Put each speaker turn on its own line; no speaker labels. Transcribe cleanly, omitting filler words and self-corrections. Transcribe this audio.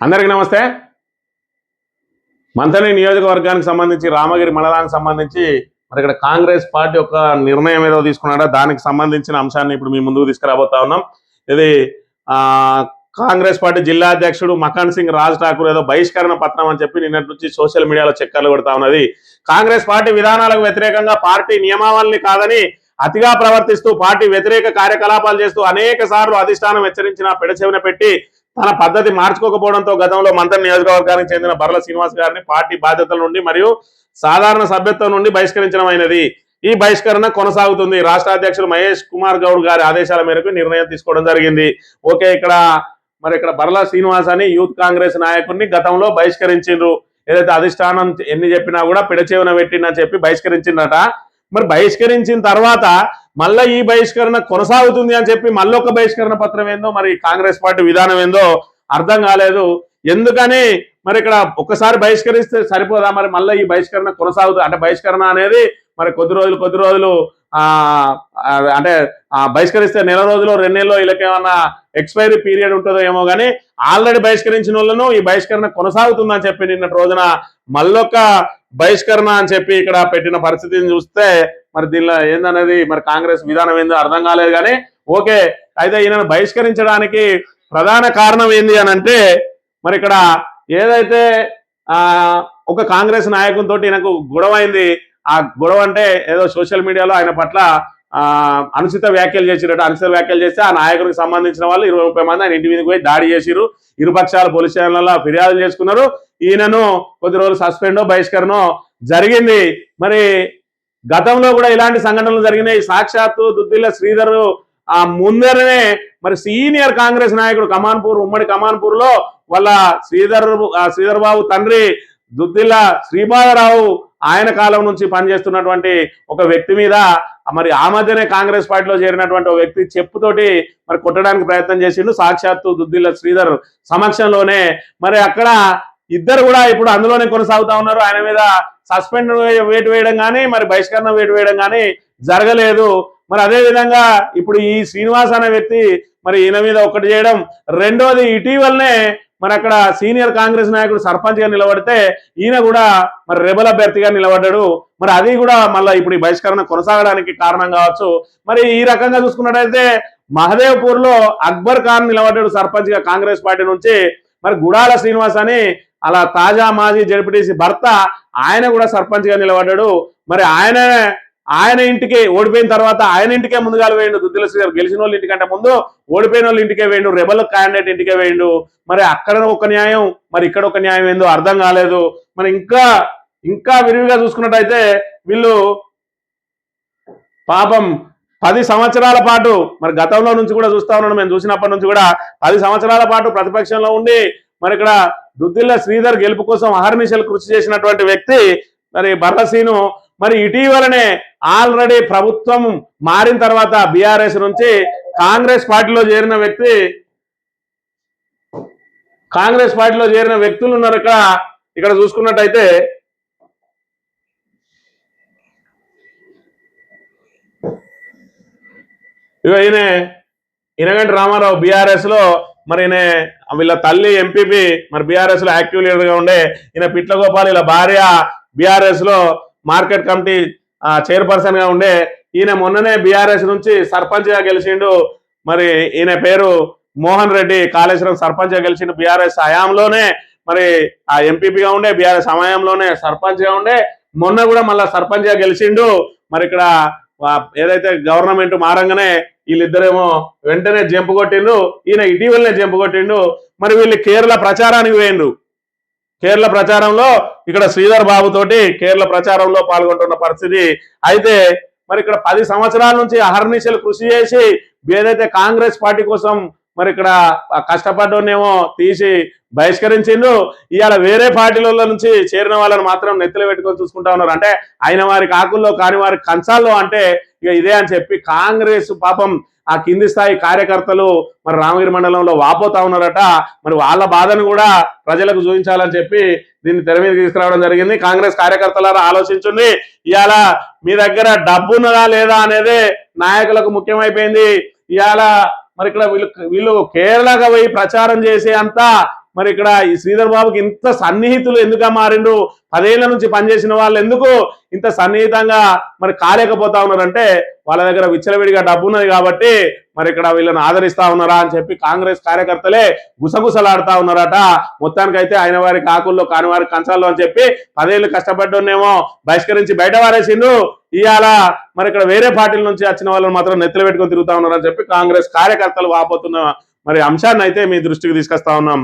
అందరికీ నమస్తే. మంథని నియోజకవర్గానికి సంబంధించి రామగిరి మండలానికి సంబంధించి మరి ఇక్కడ కాంగ్రెస్ పార్టీ ఒక నిర్ణయం ఏదో తీసుకున్నాడో దానికి సంబంధించిన అంశాన్ని ఇప్పుడు మీ ముందుకు తీసుకురాబోతా ఉన్నాం. ఇది కాంగ్రెస్ పార్టీ జిల్లా అధ్యక్షుడు మకాన్ సింగ్ రాజ్ ఠాకూర్ ఏదో బహిష్కరణ పత్రం అని చెప్పి నిన్నటి నుంచి సోషల్ మీడియాలో చక్కర్లు కొడతా ఉన్నది. కాంగ్రెస్ పార్టీ విధానాలకు వ్యతిరేకంగా పార్టీ నియమావళిని కాదని అతిగా ప్రవర్తిస్తూ పార్టీ వ్యతిరేక కార్యకలాపాలు చేస్తూ అనేక సార్లు అధిష్టానం హెచ్చరించిన పెడచెవిన పెట్టి తన పద్ధతి మార్చుకోకపోవడంతో గతంలో మంథని నియోజకవర్గానికి చెందిన బర్ల శ్రీనివాస్ గారిని పార్టీ బాధ్యతల నుండి మరియు సాధారణ సభ్యత్వం నుండి బహిష్కరించడమైనది. ఈ బహిష్కరణ కొనసాగుతుంది. రాష్ట్ర అధ్యక్షుడు మహేష్ కుమార్ గౌడ్ గారి ఆదేశాల మేరకు నిర్ణయం తీసుకోవడం జరిగింది. ఓకే, ఇక్కడ బర్ల శ్రీనివాస్ అని యూత్ కాంగ్రెస్ నాయకుడిని గతంలో బహిష్కరించిండ్రు. ఏదైతే అధిష్టానం ఎన్ని చెప్పినా కూడా పిడచేవన పెట్టిందని చెప్పి బహిష్కరించిందట. మరి బహిష్కరించిన తర్వాత మళ్ళీ ఈ బహిష్కరణ కొనసాగుతుంది అని చెప్పి మళ్ళొక బహిష్కరణ పత్రం ఏందో మరి కాంగ్రెస్ పార్టీ విధానం ఏందో అర్థం కాలేదు. ఎందుకని మరి ఇక్కడ ఒక్కసారి బహిష్కరిస్తే సరిపోదా? మరి మళ్ళీ ఈ బహిష్కరణ కొనసాగుతుంది అంటే బహిష్కరణ అనేది మరి కొద్ది రోజులు అంటే బహిష్కరిస్తే నెల రోజులు 2 నెలల్లో వీళ్ళకేమన్నా ఎక్స్పైరీ పీరియడ్ ఉంటుందో ఏమో కానీ ఆల్రెడీ బహిష్కరించిన వాళ్ళను ఈ బహిష్కరణ కొనసాగుతుందని చెప్పి నిన్నటి రోజున మళ్ళొక్క బహిష్కరణ అని చెప్పి ఇక్కడ పెట్టిన పరిస్థితిని చూస్తే మరి దీనిలో ఏందనేది మరి కాంగ్రెస్ విధానం ఏందో అర్థం కాలేదు. కానీ ఓకే, అయితే ఈయనను బహిష్కరించడానికి ప్రధాన కారణం ఏంది అని అంటే మరి ఇక్కడ ఏదైతే ఒక కాంగ్రెస్ నాయకునితో ఈయనకు గొడవ అయింది. ఆ గొడవ అంటే ఏదో సోషల్ మీడియాలో ఆయన పట్ల అనుచిత వ్యాఖ్యలు చేసిరట. అనుచిత వ్యాఖ్యలు చేస్తే ఆ నాయకునికి సంబంధించిన వాళ్ళు 20-30 మంది ఆయన ఇంటి మీదకి పోయి దాడి చేసిరు. ఇరుపక్షాల పోలీస్ స్టేషన్లలో ఫిర్యాదులు చేసుకున్నారు. ఈయనను కొద్ది రోజులు సస్పెండో బహిష్కరణో జరిగింది. మరి గతంలో కూడా ఇలాంటి సంఘటనలు జరిగినాయి. సాక్షాత్తు దుద్దిల్ల శ్రీధర్ ముందరనే మరి సీనియర్ కాంగ్రెస్ నాయకుడు ఉమ్మడి కమాన్పూర్ లో వాళ్ళ శ్రీధర్ బాబు తండ్రి దుద్దిల్ల శ్రీపాదరావు ఆయన కాలం నుంచి పనిచేస్తున్నటువంటి ఒక వ్యక్తి మీద మరి ఆ మధ్యనే కాంగ్రెస్ పార్టీలో చేరినటువంటి ఒక వ్యక్తి చెప్పుతోటి మరి కొట్టడానికి ప్రయత్నం చేసిండు. సాక్షాత్తు దుద్దిల్ల శ్రీధర్ సమక్షంలోనే మరి అక్కడ ఇద్దరు కూడా ఇప్పుడు అందులోనే కొనసాగుతా ఉన్నారు. ఆయన మీద సస్పెండ్ వేటు వేయడం కానీ మరి బహిష్కరణ వేటు వేయడం కానీ జరగలేదు. మరి అదే విధంగా ఇప్పుడు ఈ శ్రీనివాస్ అనే వ్యక్తి మరి ఈయన మీద ఒకటి చేయడం, రెండోది ఇటీవలనే మరి అక్కడ సీనియర్ కాంగ్రెస్ నాయకుడు సర్పంచ్ గా నిలబడితే ఈయన కూడా మరి రెబల్ అభ్యర్థిగా నిలబడ్డాడు. మరి అది కూడా మళ్ళీ ఇప్పుడు ఈ బహిష్కరణ కొనసాగడానికి కారణం కావచ్చు. మరి ఈ రకంగా చూసుకున్నట్టయితే మహదేవ్పూర్ లో అక్బర్ ఖాన్ నిలబడ్డాడు సర్పంచ్ గా కాంగ్రెస్ పార్టీ నుంచి. మరి గుడాల శ్రీనివాస్ అని అలా తాజా మాజీ జడ్పీటీసీ భర్త ఆయన కూడా సర్పంచ్ గా నిలబడ్డాడు. మరి ఆయన ఇంటికి ఓడిపోయిన తర్వాత ఆయన ఇంటికే ముందుగా వేయండు. దుద్దిల శ్రీధర్ గెలిచిన వాళ్ళ ఇంటికంటే ముందు ఓడిపోయిన వాళ్ళ ఇంటికే వేయండు. రెబల్ క్యాండిడేట్ ఇంటికే వేయండు. మరి అక్కడ ఒక న్యాయం మరి ఇక్కడ ఒక న్యాయం ఏందో అర్థం కాలేదు. మరి ఇంకా విరివిగా చూసుకున్నట్టయితే వీళ్ళు పాపం 10 సంవత్సరాల పాటు మరి గతంలో నుంచి కూడా చూస్తా ఉన్నాను, మేము చూసినప్పటి నుంచి కూడా 10 సంవత్సరాల పాటు ప్రతిపక్షంలో ఉండి మరి ఇక్కడ దుద్దిల్ల శ్రీధర్ గెలుపు కోసం అహర్నిశలు కృషి చేసినటువంటి వ్యక్తి మరి బర్ల శ్రీను మరి ఇటీవలనే ఆల్రెడీ ప్రభుత్వం మారిన తర్వాత బీఆర్ఎస్ నుంచి కాంగ్రెస్ పార్టీలో చేరిన వ్యక్తులు ఉన్నారు. ఇక్కడ చూసుకున్నట్టయితే ఈయన ఇనగంటి రామారావు బీఆర్ఎస్ లో మరి వీళ్ళ తల్లి ఎంపీపీ మరి బీఆర్ఎస్ లో యాక్టివ్ లీడర్ గా ఉండే ఈయన పిట్లగోపాల్ వీళ్ళ భార్య బీఆర్ఎస్ లో మార్కెట్ కమిటీ చైర్పర్సన్ గా ఉండే ఈయన మొన్ననే బీఆర్ఎస్ నుంచి సర్పంచ్ గా గెలిచిండు. మరి ఈయన పేరు మోహన్ రెడ్డి. కాళేశ్వరం సర్పంచ్ గా గెలిచిండు బీఆర్ఎస్ హయాంలోనే. మరి ఆ ఎంపీపీగా ఉండే బీఆర్ఎస్ సమయంలోనే సర్పంచ్ గా ఉండే మొన్న కూడా మళ్ళా సర్పంచ్ గా గెలిచిండు. మరి ఇక్కడ ఏదైతే గవర్నమెంట్ మారంగానే వీళ్ళిద్దరేమో వెంటనే జంపు కొట్టిండ్రు. ఈయన ఇటీవలనే జంపు కొట్టిండు. మరి వీళ్ళు కేరళ ప్రచారానికి వేయండు. కేరళ ప్రచారంలో ఇక్కడ శ్రీధర్ బాబు తోటి కేరళ ప్రచారంలో పాల్గొంటున్న పరిస్థితి. అయితే మరి ఇక్కడ 10 సంవత్సరాల నుంచి అహర్నిశలు కృషి చేసి ఏదైతే కాంగ్రెస్ పార్టీ కోసం మరి ఇక్కడ కష్టపడ్డోనేమో తీసి బహిష్కరించిండు. ఇవాళ వేరే పార్టీల నుంచి చేరిన వాళ్ళని మాత్రం నెత్తిలో పెట్టుకొని చూసుకుంటా ఉన్నారు. అంటే అయిన వారి కాకుల్లో కాని వారి కంచాల్లో అంటే ఇక ఇదే అని చెప్పి కాంగ్రెస్ పాపం ఆ కింది స్థాయి కార్యకర్తలు మరి రామగిరి మండలంలో వాపోతా ఉన్నారట. మరి వాళ్ళ బాధను కూడా ప్రజలకు చూపించాలని చెప్పి దీన్ని తెర మీద తీసుకురావడం జరిగింది. కాంగ్రెస్ కార్యకర్తలారా ఆలోచించండి. ఇవాళ మీ దగ్గర డబ్బు ఉన్నదా లేదా అనేది నాయకులకు ముఖ్యమైపోయింది. ఇవాళ మరి ఇక్కడ వీళ్ళు కేరళగా పోయి ప్రచారం చేసే అంతా మరి ఇక్కడ ఈ శ్రీధర్ బాబుకి ఇంత సన్నిహితులు ఎందుకు మారిండు, 10 ఏళ్ల నుంచి పనిచేసిన వాళ్ళు ఎందుకు ఇంత సన్నిహితంగా మరి కాలేకపోతా ఉన్నారంటే వాళ్ళ దగ్గర విచ్చలవిడిగా డబ్బు ఉన్నది కాబట్టి మరి ఇక్కడ వీళ్ళని ఆదరిస్తా ఉన్నారా అని చెప్పి కాంగ్రెస్ కార్యకర్తలే గుసగుసలాడుతా ఉన్నారట. మొత్తానికైతే ఆయన వారి కాకుల్లో కాని వారి కంచాల్లో అని చెప్పి 10 ఏళ్ళు కష్టపడ్డోనేమో బహిష్కరించి బయట వారేసిండు. ఇవాళ మరి ఇక్కడ వేరే పార్టీల నుంచి వచ్చిన వాళ్ళని మాత్రం నెత్తిలో పెట్టుకొని తిరుగుతా ఉన్నారని చెప్పి కాంగ్రెస్ కార్యకర్తలు వాపోతున్న మరి అంశాన్ని అయితే మీ దృష్టికి తీసుకొస్తా ఉన్నాం.